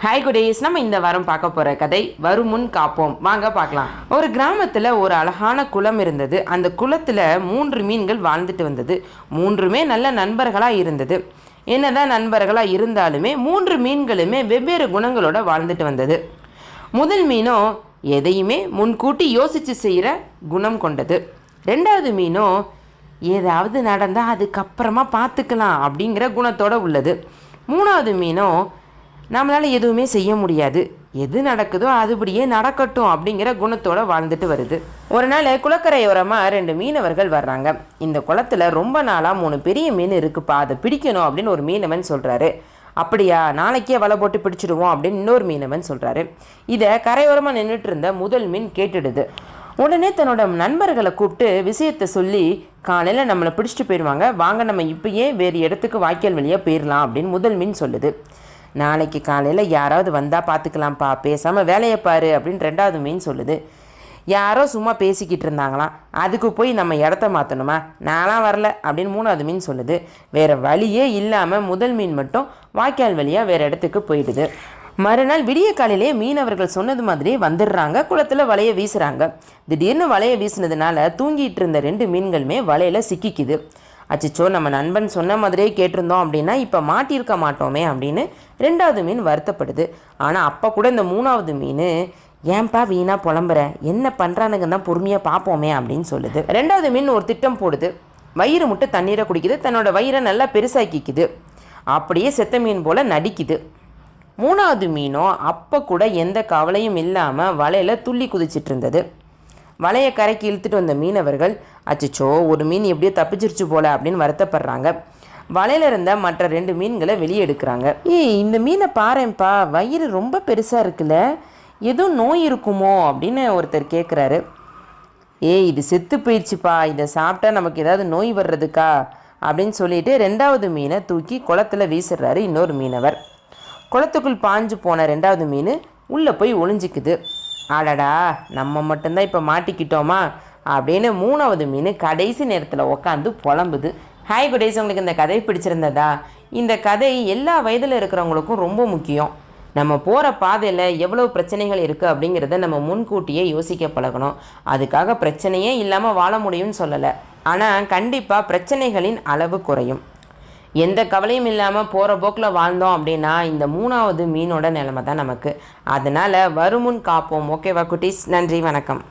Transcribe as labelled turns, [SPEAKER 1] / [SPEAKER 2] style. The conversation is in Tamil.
[SPEAKER 1] ஹாய் குடேஸ், நம்ம இந்த வாரம் பார்க்க போகிற கதை வருமுன் காப்போம். வாங்க பார்க்கலாம். ஒரு கிராமத்தில் ஒரு அழகான குளம் இருந்தது. அந்த குளத்தில் 3 மீன்கள் வாழ்ந்துட்டு வந்தது. 3மே நல்ல நண்பர்களாக இருந்தது. என்னதான் நண்பர்களாக இருந்தாலுமே 3 மீன்களுமே வெவ்வேறு குணங்களோட வாழ்ந்துட்டு வந்தது. முதல் மீனோ எதையுமே முன்கூட்டி யோசித்து செய்கிற குணம் கொண்டது. 2வது மீனோ ஏதாவது நடந்தால் அதுக்கப்புறமா பார்த்துக்கலாம் அப்படிங்கிற குணத்தோடு உள்ளது. 3வது மீனோ நம்மளால் எதுவுமே செய்ய முடியாது, எது நடக்குதோ அதுபடியே நடக்கட்டும் அப்படிங்கிற குணத்தோடு வாழ்ந்துட்டு வருது. ஒரு நாள் குளக்கரையோரமாக 2 மீனவர்கள் வர்றாங்க. இந்த குளத்தில் ரொம்ப நாளாக 3 பெரிய மீன் இருக்குப்பா, அதை பிடிக்கணும் அப்படின்னு ஒரு மீனவன் சொல்கிறாரு. அப்படியா, நாளைக்கே வலை போட்டு பிடிச்சிடுவோம் அப்படின்னு இன்னொரு மீனவன் சொல்கிறாரு. இதை கரையோரமாக நின்றுட்டு இருந்த முதல் மீன் கேட்டுடுது. உடனே தன்னோட நண்பர்களை கூப்பிட்டு விஷயத்தை சொல்லி, காலையில் நம்மளை பிடிச்சிட்டு போயிடுவாங்க, வாங்க நம்ம இப்போயே வேறு இடத்துக்கு வாய்க்கால் வழியாக போயிடலாம் அப்படின்னு முதல் மீன் சொல்லுது. நாளைக்கு காலையில் யாராவது வந்தால் பார்த்துக்கலாம்ப்பா, பேசாமல் வேலையை பாரு அப்படின்னு 2வது மீன் சொல்லுது. யாரோ சும்மா பேசிக்கிட்டு இருந்தாங்களாம், அதுக்கு போய் நம்ம இடத்த மாற்றணுமா, நான்லாம் வரல அப்படின்னு 3வது மீன் சொல்லுது. வேறு வழியே இல்லாமல் முதல் மீன் மட்டும் வாய்க்கால் வழியாக வேறு இடத்துக்கு போயிடுது. மறுநாள் விடிய காலையிலேயே மீனவர்கள் சொன்னது மாதிரியே வந்துடுறாங்க. குளத்தில் வலையை வீசுகிறாங்க. திடீர்னு வலையை வீசினதுனால தூங்கிட்டு இருந்த 2 மீன்களுமே வலையில் சிக்கிக்குது. அச்சிச்சோ, நம்ம நண்பன் சொன்ன மாதிரியே கேட்டிருந்தோம் அப்படின்னா இப்போ மாட்டியிருக்க மாட்டோமே அப்படின்னு 2வது மீன் வருத்தப்படுது. ஆனால் அப்போ கூட இந்த 3வது மீன், ஏன்பா வீணாக புலம்புற, என்ன பண்ணுறானுங்க தான் பொறுமையாக பார்ப்போமே அப்படின்னு சொல்லுது. 2வது மீன் ஒரு திட்டம் போடுது. வயிறு முட்டை தண்ணீரை குடிக்குது, தன்னோட வயிறை நல்லா பெருசாக்கிக்குது, அப்படியே செத்த மீன் போல் நடிக்குது. 3வது மீனோ அப்போ கூட எந்த கவலையும் இல்லாமல் வலையில் துள்ளி குதிச்சிட்டு இருந்தது. வலையை கரைக்கு இழுத்துட்டு வந்த மீனவர்கள், அச்சிச்சோ ஒரு மீன் எப்படியோ தப்பிச்சிருச்சு போல அப்படின்னு வருத்தப்படுறாங்க. வலையில் இருந்த மற்ற 2 மீன்களை வெளியே எடுக்கிறாங்க. இந்த மீனை பாருப்பா, வயிறு ரொம்ப பெருசாக இருக்குல்ல, எதுவும் நோய் இருக்குமோ அப்படின்னு ஒருத்தர் கேட்குறாரு. இது செத்து போயிடுச்சுப்பா, இதை சாப்பிட்டா நமக்கு ஏதாவது நோய் வர்றதுக்கா அப்படின்னு சொல்லிட்டு 2வது மீனை தூக்கி குளத்தில் வீசுறாரு இன்னொரு மீனவர். குளத்துக்குள் பாஞ்சு போன 2வது மீன் உள்ளே போய் ஒளிஞ்சிக்குது. ஆடடா, நம்ம மட்டும்தான் இப்போ மாட்டிக்கிட்டோமா அப்படின்னு 3வது மீன் கடைசி நேரத்தில் உக்காந்து புலம்புது. ஹாய் குடேஸ், உங்களுக்கு இந்த கதை பிடிச்சிருந்ததா? இந்த கதை எல்லா வயதில் இருக்கிறவங்களுக்கும் ரொம்ப முக்கியம். நம்ம போகிற பாதையில் எவ்வளோ பிரச்சனைகள் இருக்குது அப்படிங்கிறத நம்ம முன்கூட்டியே யோசிக்க பழகணும். அதுக்காக பிரச்சனையே இல்லாமல் வாழ முடியும்னு சொல்லலை, ஆனால் கண்டிப்பாக பிரச்சனைகளின் அளவு குறையும். எந்த கவலையும் இல்லாமல் போகிற போக்கில் வாழ்ந்தோம் அப்படின்னா இந்த 3வது மீனோட நிலைமை தான் நமக்கு. அதனால் வருமுன் காப்போம். ஓகேவா குட்டீஸ்? நன்றி, வணக்கம்.